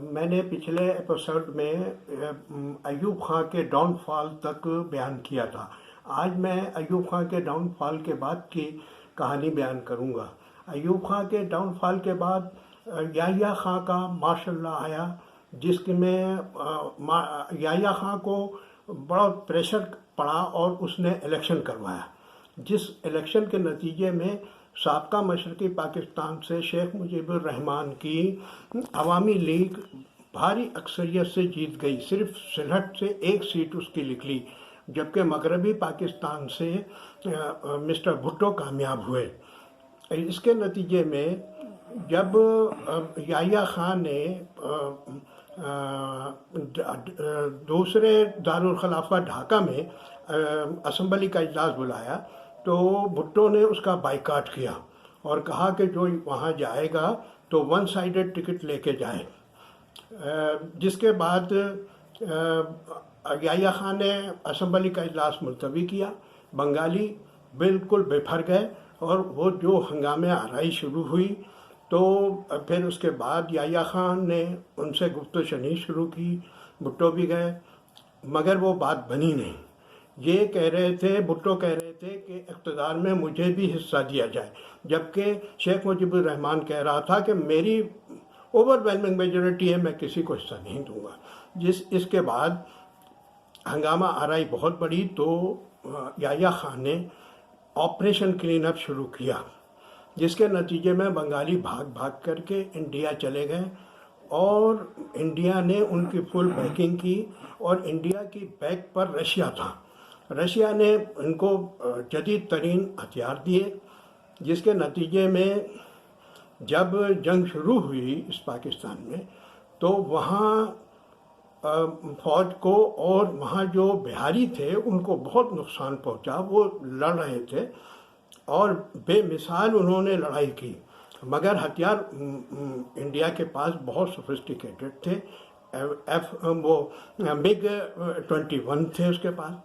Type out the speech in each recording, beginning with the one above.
मैंने पिछले एपिसोड में अयूब खां के डाउनफॉल तक बयान किया था। आज मैं अयूब खां के डाउनफॉल के बाद की कहानी बयान करूंगा। अयूब खां के डाउनफॉल के बाद याह्या खां का मार्शल्लाह आया, जिसमें याह्या खां को बड़ा प्रेशर पड़ा और उसने इलेक्शन करवाया, जिस इलेक्शन के नतीजे में साबका मशरक़ी पाकिस्तान से शेख मुजीबुर रहमान की अवामी लीग भारी अक्सरियत से जीत गई। सिर्फ सिलहट से एक सीट उसकी निकली, जबकि मगरबी पाकिस्तान से मिस्टर भुट्टो कामयाब हुए। इसके नतीजे में जब याह्या खान ने दूसरे दारुल खिलाफा ढाका में असम्बली का इजलास बुलाया, तो भुट्टो ने उसका बाइकाट किया और कहा कि जो वहाँ जाएगा तो वन साइडेड टिकट लेके जाए। जिसके बाद याह्या खान ने असम्बली का इजलास मुलतवी किया। बंगाली बिल्कुल बेफर गए और वो जो हंगामे आराई शुरू हुई, तो फिर उसके बाद याह्या खान ने उनसे गुफ्तशनी शुरू की। भुट्टो भी गए, मगर वो बात बनी नहीं। ये कह रहे थे, भुट्टो कह रहे थे कि इक़्तिदार में मुझे भी हिस्सा दिया जाए, जबकि शेख मुजीबुर रहमान कह रहा था कि मेरी ओवरवेलमिंग मेजॉरिटी है, मैं किसी को हिस्सा नहीं दूंगा। इसके बाद हंगामा आराई बहुत बड़ी, तो याह्या खान ने ऑपरेशन क्लीन अप शुरू किया, जिसके नतीजे में बंगाली भाग भाग करके इंडिया चले गए और इंडिया ने उनकी फुल बैकिंग की। और इंडिया की बैक पर रशिया था। रशिया ने उनको जदीद तरीन हथियार दिए, जिसके नतीजे में जब जंग शुरू हुई इस पाकिस्तान में, तो वहाँ फ़ौज को और वहाँ जो बिहारी थे उनको बहुत नुकसान पहुँचा। वो लड़ रहे थे और बेमिसाल उन्होंने लड़ाई की, मगर हथियार इंडिया के पास बहुत सोफिस्टिकेटेड थे। वो MiG-21 थे उसके पास।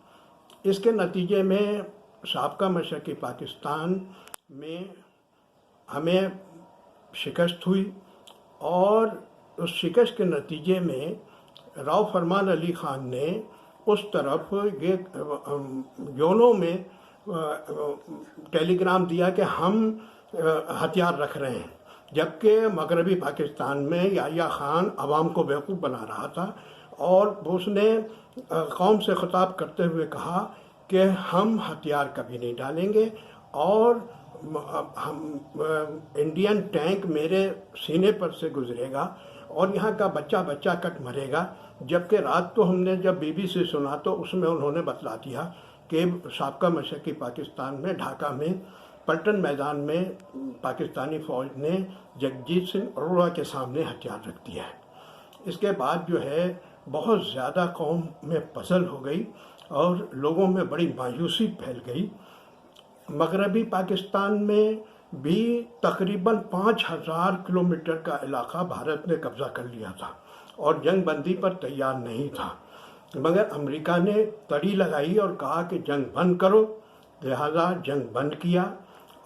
इसके नतीजे में साबका मशरक़ी पाकिस्तान में हमें शिकस्त हुई और उस शिकस्त के नतीजे में राव फरमान अली खान ने उस तरफ ये योनो में टेलीग्राम दिया कि हम हथियार रख रहे हैं, जबकि मगरबी पाकिस्तान में याह्या खान अवाम को बेवकूफ़ बना रहा था। और उसने कौम से खिताब करते हुए कहा कि हम हथियार कभी नहीं डालेंगे और हम इंडियन टैंक मेरे सीने पर से गुजरेगा और यहाँ का बच्चा बच्चा कट मरेगा। जबकि रात को हमने जब BBC सुना, तो उसमें उन्होंने बतला दिया कि साबका मशरक़ी पाकिस्तान में ढाका में पलटन मैदान में पाकिस्तानी फ़ौज ने जगजीत सिंह अरोड़ा के सामने हथियार रख दिया है। इसके बाद जो है बहुत ज़्यादा कौम में पजल हो गई और लोगों में बड़ी मायूसी फैल गई। मगरबी पाकिस्तान में भी तकरीबन 5000 किलोमीटर का इलाका भारत ने कब्ज़ा कर लिया था और जंग बंदी पर तैयार नहीं था, मगर अमेरिका ने तड़ी लगाई और कहा कि जंग बंद करो। लिहाजा जंग बंद किया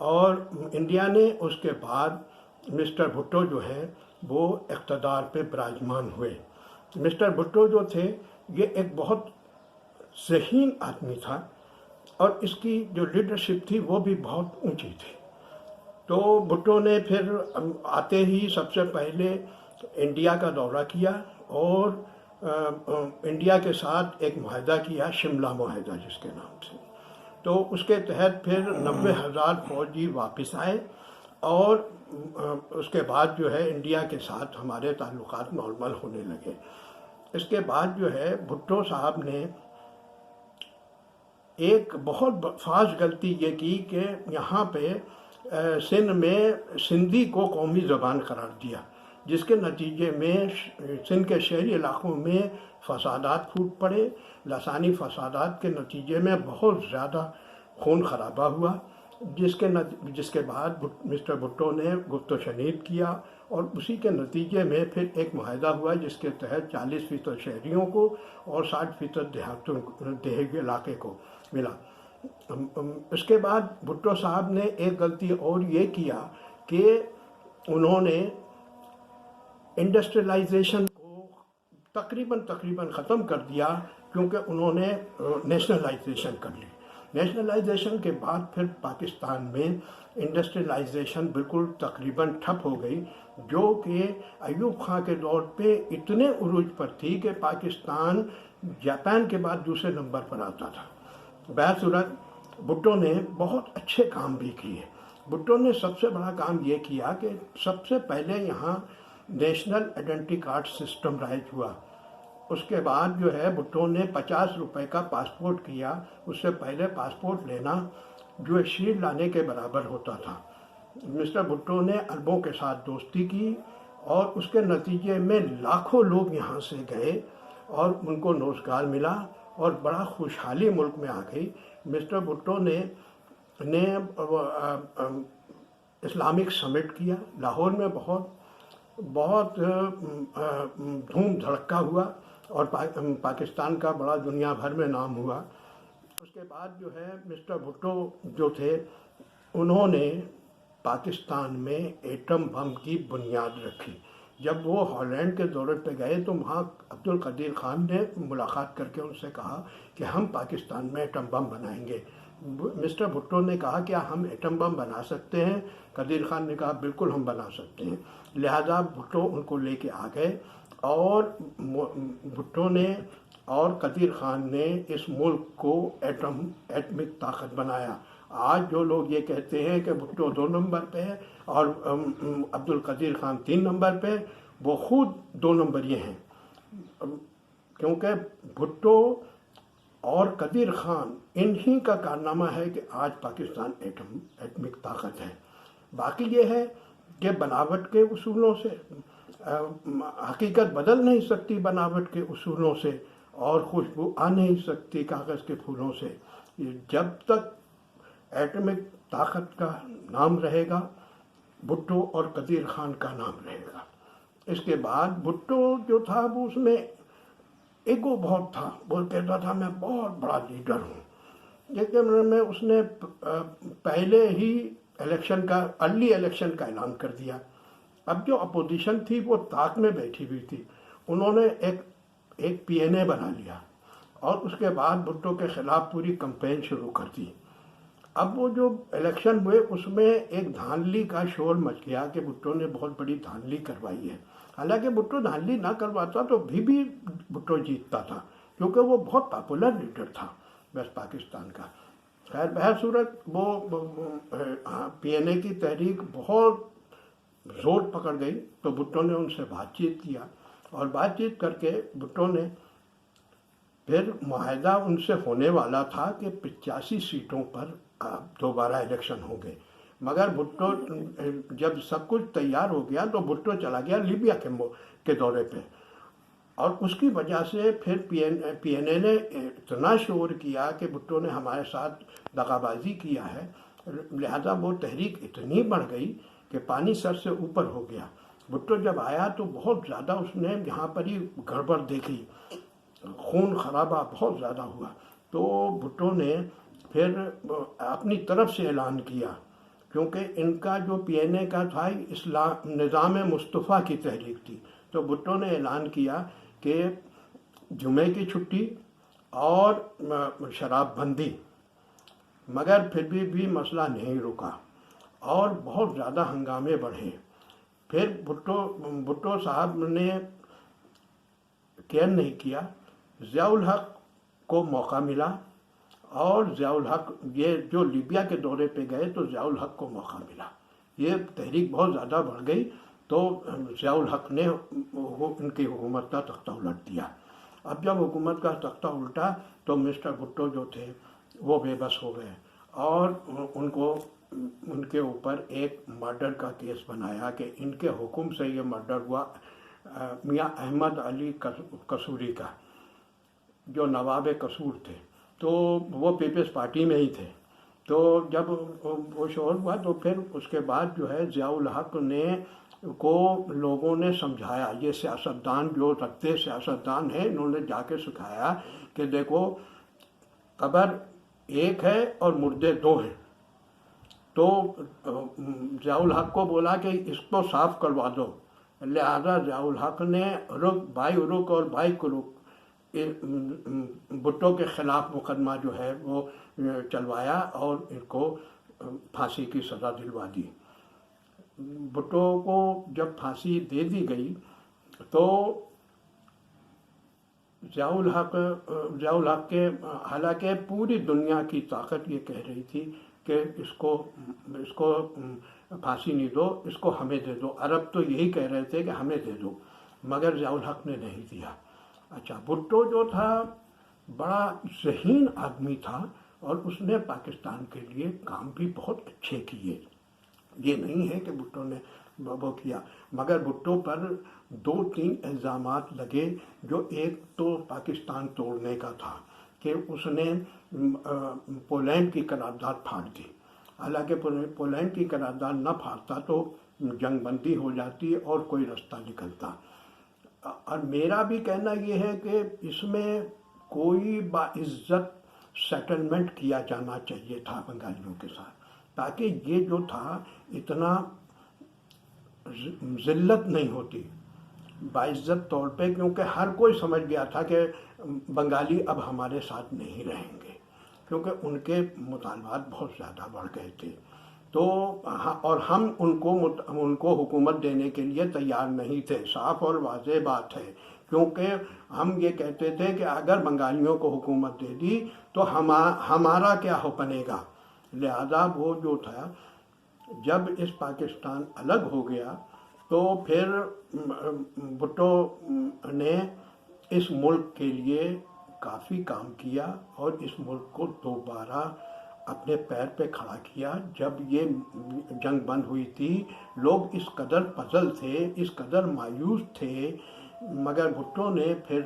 और इंडिया ने उसके बाद मिस्टर भुट्टो जो है वो इक़्तिदार पे विराजमान हुए। मिस्टर भुट्टो जो थे, ये एक बहुत ज़हीन आदमी था और इसकी जो लीडरशिप थी वो भी बहुत ऊंची थी। तो भुट्टो ने फिर आते ही सबसे पहले इंडिया का दौरा किया और इंडिया के साथ एक मुआहदा किया, शिमला मुआहदा जिसके नाम से। तो उसके तहत फिर 90,000 फौजी वापस आए और उसके बाद जो है इंडिया के साथ हमारे ताल्लुकात नॉर्मल होने लगे। इसके बाद जो है भुट्टो साहब ने एक बहुत फास्ट गलती ये की कि यहाँ पे सिंध में सिंधी को कौमी ज़बान करार दिया, जिसके नतीजे में सिंध के शहरी इलाक़ों में फसादात फूट पड़े। लसानी फसादात के नतीजे में बहुत ज़्यादा खून खराबा हुआ, जिसके बाद मिस्टर भुट्टो ने गुफ्तशनीद किया और उसी के नतीजे में फिर एक मुआहदा हुआ, जिसके तहत 40% शहरियों को और 60% देहाती इलाके को मिला। उसके बाद भुट्टो साहब ने एक गलती और ये किया कि उन्होंने इंडस्ट्रियलाइजेशन को तकरीबन ख़त्म कर दिया, क्योंकि उन्होंने नेशनलाइजेशन कर ली। नेशनलाइजेशन के बाद फिर पाकिस्तान में इंडस्ट्रियलाइजेशन बिल्कुल तकरीबन ठप हो गई, जो कि अयूब खां के दौर पे इतने उरूज पर थी कि पाकिस्तान जापान के बाद दूसरे नंबर पर आता था। बहसूरत भुट्टो ने बहुत अच्छे काम भी किए। भुट्टो ने सबसे बड़ा काम ये किया कि सबसे पहले यहाँ national identity card system rise हुआ। उसके बाद जो है भुट्टो ने 50 रुपए का पासपोर्ट किया। उससे पहले पासपोर्ट लेना जो शील लाने के बराबर होता था। मिस्टर भुट्टो ने अरबों के साथ दोस्ती की और उसके नतीजे में लाखों लोग यहाँ से गए और उनको रोजगार मिला और बड़ा खुशहाली मुल्क में आ गई। मिस्टर भुट्टो ने इस्लामिक समिट किया लाहौर में, बहुत धूम धड़का हुआ और पाकिस्तान का बड़ा दुनिया भर में नाम हुआ। उसके बाद जो है मिस्टर भुट्टो जो थे, उन्होंने पाकिस्तान में एटम बम की बुनियाद रखी। जब वो हॉलैंड के दौरे पे गए तो वहाँ अब्दुल कदीर खान ने मुलाकात करके उनसे कहा कि हम पाकिस्तान में एटम बम बनाएंगे। मिस्टर भुट्टो ने कहा क्या हम एटम बम बना सकते हैं? कदीर खान ने कहा बिल्कुल हम बना सकते हैं। लिहाजा भुट्टो उनको लेके आ गए और भुट्टो ने और कदीर खान ने इस मुल्क को एटमिक ताकत बनाया। आज जो लोग ये कहते हैं कि भुट्टो 2 नंबर पे है और अब्दुल कदीर खान 3 नंबर पे, वो खुद 2 नंबरिए हैं, क्योंकि भुट्टो और कदीर खान इन्हीं का कारनामा है कि आज पाकिस्तान एटमिक ताकत है। बाकी ये है कि बनावट के उसूलों से हकीकत बदल नहीं सकती, बनावट के उसूलों से, और खुशबू आ नहीं सकती कागज़ के फूलों से। जब तक एटमिक ताकत का नाम रहेगा, भुट्टो और कदीर खान का नाम रहेगा। इसके बाद भुट्टो जो था वो उसमें ईगो बहुत था, वो कहता था मैं बहुत बड़ा लीडर हूँ। लेकिन में उसने पहले ही अर्ली इलेक्शन का ऐलान कर दिया। अब जो अपोजिशन थी वो ताक में बैठी हुई थी, उन्होंने एक पीएनए बना लिया और उसके बाद भुट्टो के खिलाफ पूरी कंपेन शुरू कर दी। अब वो जो इलेक्शन हुए उसमें एक धांधली का शोर मच गया कि भुट्टो ने बहुत बड़ी धांधली करवाई है। हालांकि भुट्टो धांधली ना करवाता तो भी भुट्टो जीतता था, क्योंकि वो बहुत पॉपुलर लीडर था वेस्ट पाकिस्तान का। खैर बहसूरत वो पीएनए की तहरीक बहुत जोर पकड़ गई, तो भुट्टो ने उनसे बातचीत किया और बातचीत करके भुट्टो ने फिर मुआहदा उनसे होने वाला था कि 85 सीटों पर दोबारा इलेक्शन होंगे। मगर भुट्टो जब सब कुछ तैयार हो गया तो भुट्टो चला गया लीबिया के दौरे पे, और उसकी वजह से फिर पीएनए ने इतना शोर किया कि भुट्टो ने हमारे साथ दगाबाजी किया है। लिहाजा वो तहरीक इतनी बढ़ गई कि पानी सर से ऊपर हो गया। भुट्टो जब आया तो बहुत ज़्यादा उसने यहाँ पर ही गड़बड़ देखी, खून खराबा बहुत ज़्यादा हुआ। तो भुट्टो ने फिर अपनी तरफ से ऐलान किया, क्योंकि इनका जो पीएनए का था इस्लाम निज़ाम मुस्तफ़ा की तहरीक थी। तो भुट्टो ने ऐलान किया कि जुमे की छुट्टी और शराबबंदी, मगर फिर भी मसला नहीं रुका और बहुत ज़्यादा हंगामे बढ़े। फिर भुट्टो साहब ने केयर नहीं किया, ज़ियाउल हक को मौका मिला और ज़ियाउल हक ये जो लीबिया के दौरे पे गए तो ज़ियाउल हक को मौका मिला। ये तहरीक बहुत ज़्यादा बढ़ गई तो ज़ियाउल हक ने उनकी हुकूमत का तख्ता उलट दिया। अब जब हुकूमत का तख्ता उल्टा तो मिस्टर भुट्टो जो थे वो बेबस हो गए और उनके ऊपर एक मर्डर का केस बनाया कि इनके हुक्म से ये मर्डर हुआ मियाँ अहमद अली कसूरी का, जो नवाब कसूर थे। तो वो पीपल्स पार्टी में ही थे। तो जब वो शोर हुआ तो फिर उसके बाद जो है ज़ियाउल हक ने को लोगों ने समझाया, ये सियासतदान जो रखते सियासतदान हैं, इन्होंने जाके सिखाया कि देखो कब्र एक है और मुर्दे 2 हैं। तो ज़ियाउल हक को बोला कि इसको साफ करवा दो, लिहाजा ज़ियाउल हक ने भाई उरुक और भाई कुरुक भुट्टो के ख़िलाफ़ मुकदमा जो है वो चलवाया और इनको फांसी की सज़ा दिलवा दी। भुट्टो को जब फांसी दे दी गई तो ज़ियाउल हक के, हालांकि पूरी दुनिया की ताकत ये कह रही थी कि इसको इसको फांसी नहीं दो, इसको हमें दे दो। अरब तो यही कह रहे थे कि हमें दे दो, मगर ज़ियाउल हक ने नहीं दिया। अच्छा, भुट्टो जो था बड़ा ज़हीन आदमी था और उसने पाकिस्तान के लिए काम भी बहुत अच्छे किए। ये नहीं है कि भुट्टो ने वो किया, मगर भुट्टो पर 2-3 इल्ज़ामात लगे। जो एक तो पाकिस्तान तोड़ने का था कि उसने पोलैंड की करारदाद फाड़ दी। हालांकि पोलैंड की करारदाद न फाड़ता तो जंग बंदी हो जाती और कोई रास्ता निकलता। और मेरा भी कहना ये है कि इसमें कोई बाइज्जत सेटलमेंट किया जाना चाहिए था बंगालियों के साथ, ताकि ये जो था इतना ज़िल्लत नहीं होती बाइज्जत तौर पे, क्योंकि हर कोई समझ गया था कि बंगाली अब हमारे साथ नहीं रहेंगे, क्योंकि उनके मुतालबात बहुत ज़्यादा बढ़ गए थे। तो और हम उनको हुकूमत देने के लिए तैयार नहीं थे, साफ और वाज़ेह बात है, क्योंकि हम ये कहते थे कि अगर बंगालियों को हुकूमत दे दी तो हमारा क्या हो बनेगा। लिहाजा वो जो था, जब इस पाकिस्तान अलग हो गया तो फिर भुट्टो ने इस मुल्क के लिए काफ़ी काम किया और इस मुल्क को दोबारा अपने पैर पे खड़ा किया। जब ये जंग बंद हुई थी, लोग इस कदर पजल थे, इस कदर मायूस थे, मगर भुट्टो ने फिर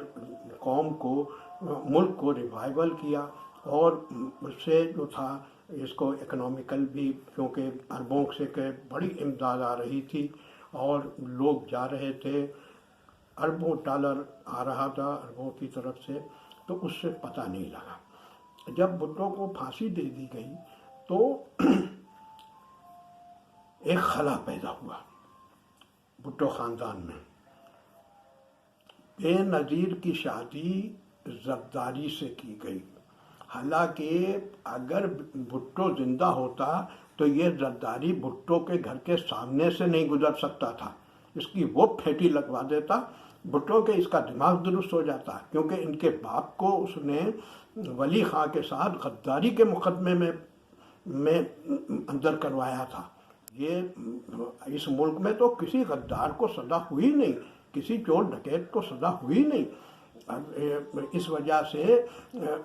कौम को, मुल्क को रिवाइवल किया और उससे जो था इसको इकोनॉमिकल भी, क्योंकि अरबों से के बड़ी इमदाद आ रही थी और लोग जा रहे थे, अरबों डॉलर आ रहा था अरबों की तरफ से, तो उससे पता नहीं लगा। जब भुट्टो को फांसी दे दी गई तो एक खला पैदा हुआ भुट्टो ख़ानदान में। बेनज़ीर की शादी ज़रदारी से की गई। हालांकि अगर भुट्टो ज़िंदा होता तो ये ज़रदारी भुट्टो के घर के सामने से नहीं गुजर सकता था, इसकी वो फेंटी लगवा देता भुट्टो के, इसका दिमाग दुरुस्त हो जाता, क्योंकि इनके बाप को उसने वली खां के साथ गद्दारी के मुकदमे में अंदर करवाया था। ये इस मुल्क में तो किसी गद्दार को सज़ा हुई नहीं, किसी चोर डकैत को सज़ा हुई नहीं। इस वजह से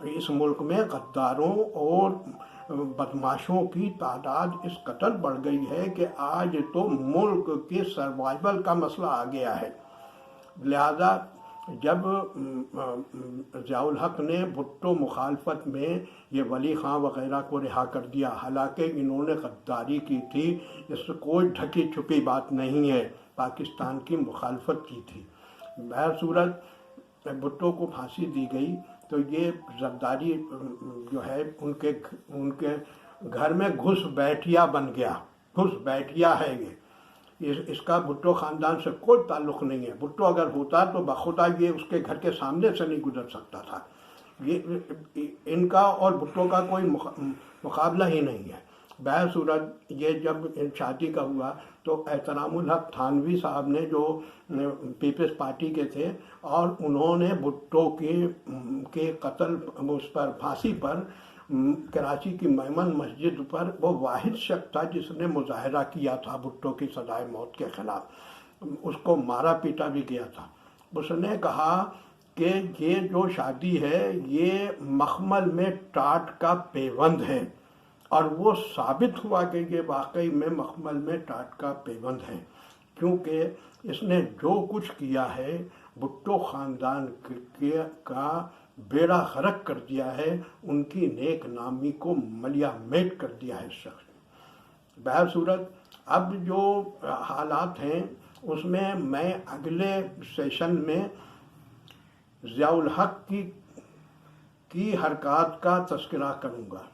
इस मुल्क में गद्दारों और बदमाशों की तादाद इस कदर बढ़ गई है कि आज तो मुल्क के सर्वाइवल का मसला आ गया है। लिहाजा जब ज़ियाउल हक ने भुट्टो मुखालफत में ये वली खां वग़ैरह को रिहा कर दिया, हालांकि इन्होंने गद्दारी की थी, इससे कोई ढकी छुपी बात नहीं है, पाकिस्तान की मुखालफत की थी। बहरसूरत भुट्टो को फांसी दी गई तो ये ज़रदारी जो है उनके घर में घुस बैठिया बन गया, घुस बैठिया है ये। इसका भुट्टो ख़ानदान से कोई ताल्लुक़ नहीं है। भुट्टो अगर होता तो बखुदा ये उसके घर के सामने से नहीं गुजर सकता था। ये इनका और भुट्टो का कोई मुकाबला ही नहीं है। बहरसूरत ये जब शादी का हुआ तो एहतरामुल हक थानवी साहब ने, जो पीपल्स पार्टी के थे, और उन्होंने भुट्टो के कत्ल, उस पर फांसी पर, कराची की मेमन मस्जिद पर, वो वाहिद शख्स था जिसने मुजाहरा किया था भुट्टो की सजाए मौत के ख़िलाफ़। उसको मारा पीटा भी गया था। उसने कहा कि ये जो शादी है ये मखमल में टाट का पेवंद है, और वो साबित हुआ कि ये वाकई में मखमल में टाट का पेवंद है, क्योंकि इसने जो कुछ किया है भुट्टो ख़ानदान का बेड़ा गर्क कर दिया है, उनकी नेक नामी को मलिया मेट कर दिया है इस शख्स ने। बहरसूरत अब जो हालात हैं उसमें मैं अगले सेशन में ज़ियाउल हक की हरकत का तज़किरा करूँगा।